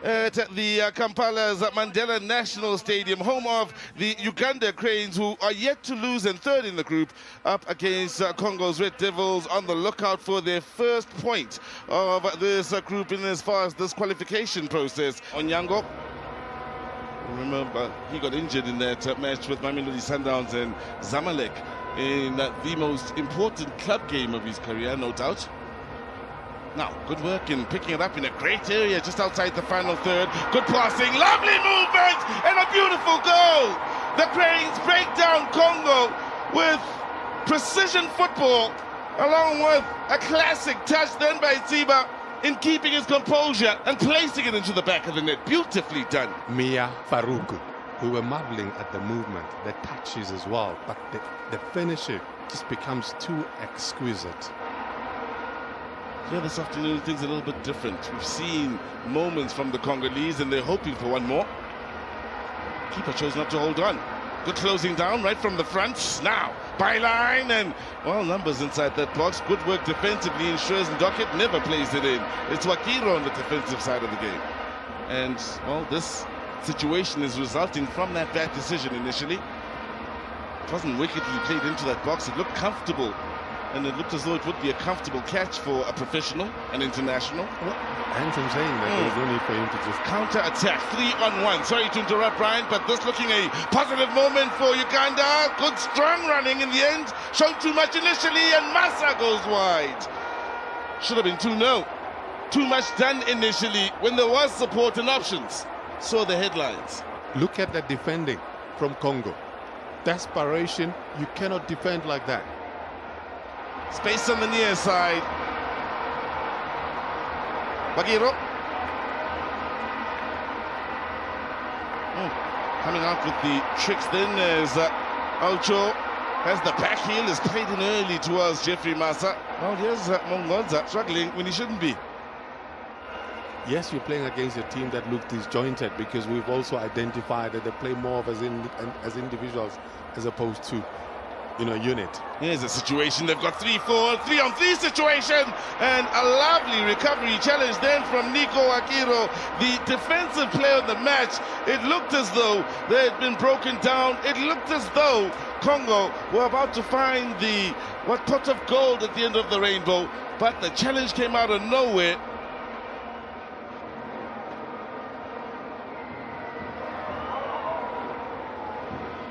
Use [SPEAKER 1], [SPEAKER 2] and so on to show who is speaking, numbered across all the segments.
[SPEAKER 1] at the Kampala's Mandela National Stadium, home of the Uganda Cranes, who are yet to lose and third in the group, up against Congo's Red Devils, on the lookout for their first point of this group in as far as this qualification process. Onyango, remember, he got injured in that match with Mamelodi Sundowns and Zamalek in the most important club game of his career, no doubt. Now, good work in picking it up in a great area just outside the final third. Good passing, lovely movement, and a beautiful goal. The Cranes break down Congo with precision football, along with a classic touch then by Tsiba in keeping his composure and placing it into the back of the net. Beautifully done.
[SPEAKER 2] Mia Faruku, we were marveling at the movement, the touches as well, but the finisher just becomes too exquisite.
[SPEAKER 1] Yeah, this afternoon things are a little bit different. We've seen moments from the Congolese and they're hoping for one more. Keeper chose not to hold on. Good closing down right from the front. Now, byline and, well, numbers inside that box. Good work defensively. Ensures and Dockett never plays it in. It's Wakiro on the defensive side of the game. And, well, this situation is resulting from that bad decision initially. It wasn't wickedly played into that box. It looked comfortable. And it looked as though it would be a comfortable catch for a professional, an international.
[SPEAKER 2] Hence I'm saying that there was no need for him to just
[SPEAKER 1] counter-attack, 3-on-1. Sorry to interrupt, Brian, but this looking a positive moment for Uganda. Good strong running in the end. Showed too much initially, and Massa goes wide. Should have been 2-0. Too much done initially when there was support and options. Saw the headlines.
[SPEAKER 2] Look at the defending from Congo. Desperation, you cannot defend like that.
[SPEAKER 1] Space on the near side. Bagiro. Coming out with the tricks then as Ocho has the back heel, is played in early towards Jeffrey Massa. Well, here's Mongonza struggling when he shouldn't be.
[SPEAKER 2] Yes, you're playing against a team that looks disjointed, because we've also identified that they play more of as individuals as opposed to, unit.
[SPEAKER 1] Here's a situation. They've got 3-4, 3-on-3 situation, and a lovely recovery challenge then from Nico Akiro, the defensive player of the match. It looked as though they had been broken down. It looked as though Congo were about to find the pot of gold at the end of the rainbow, but the challenge came out of nowhere.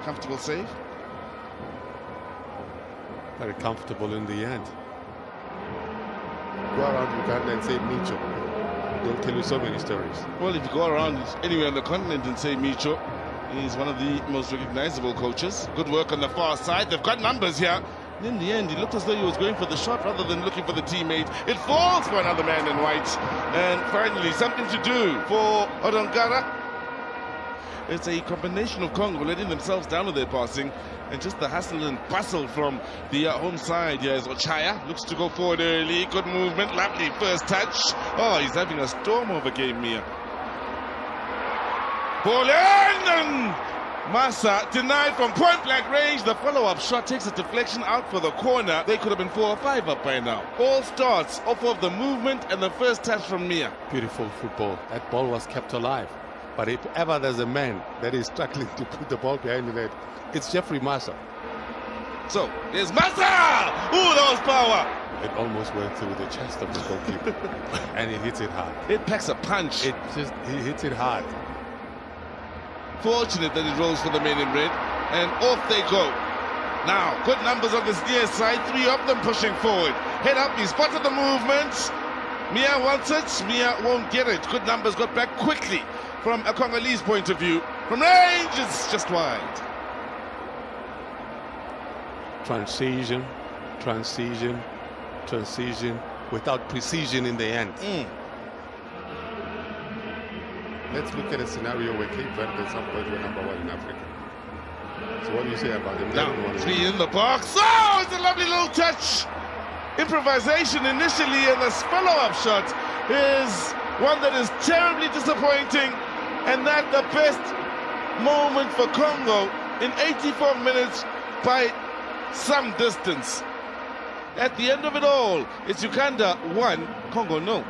[SPEAKER 1] Comfortable save.
[SPEAKER 2] Very comfortable in the end. Go around Uganda and say Micho. They'll tell you so many stories.
[SPEAKER 1] Well, if you go around anywhere on the continent and say Micho, he's one of the most recognizable coaches. Good work on the far side. They've got numbers here. And in the end, he looked as though he was going for the shot rather than looking for the teammate. It falls for another man in white. And finally, something to do for Odongara. It's a combination of Congo letting themselves down with their passing and just the hustle and bustle from the home side. Here is Ochaya, looks to go forward early. Good movement, lovely first touch. Oh, he's having a storm of a game, Mia. Ball in, and Massa denied from point-blank range. The follow-up shot takes a deflection out for the corner. They could have been 4 or 5 up by now. All starts off of the movement and the first touch from Mia.
[SPEAKER 2] Beautiful football. That ball was kept alive. But if ever there's a man that is struggling to put the ball behind the net, it's Jeffrey Massa.
[SPEAKER 1] So, there's Massa! Ooh, that was power!
[SPEAKER 2] It almost went through the chest of the goalkeeper. And he hits it hard.
[SPEAKER 1] It packs a punch.
[SPEAKER 2] He hits it hard.
[SPEAKER 1] Fortunate that it rolls for the men in red. And off they go. Now, good numbers on this near side. 3 of them pushing forward. Head up, he spotted the movement. Mia wants it. Mia won't get it. Good numbers, got back quickly. From a Congolese point of view, from range, it's just wide.
[SPEAKER 2] Transition, without precision in the end. Let's look at a scenario where Cape Verde at some point were #1 in Africa. So what do you say about them?
[SPEAKER 1] Now, 3 in the box. Oh, it's a lovely little touch. Improvisation initially, and the follow-up shot is one that is terribly disappointing. And that the best moment for Congo in 84 minutes by some distance. At the end of it all, it's Uganda 1, Congo 0.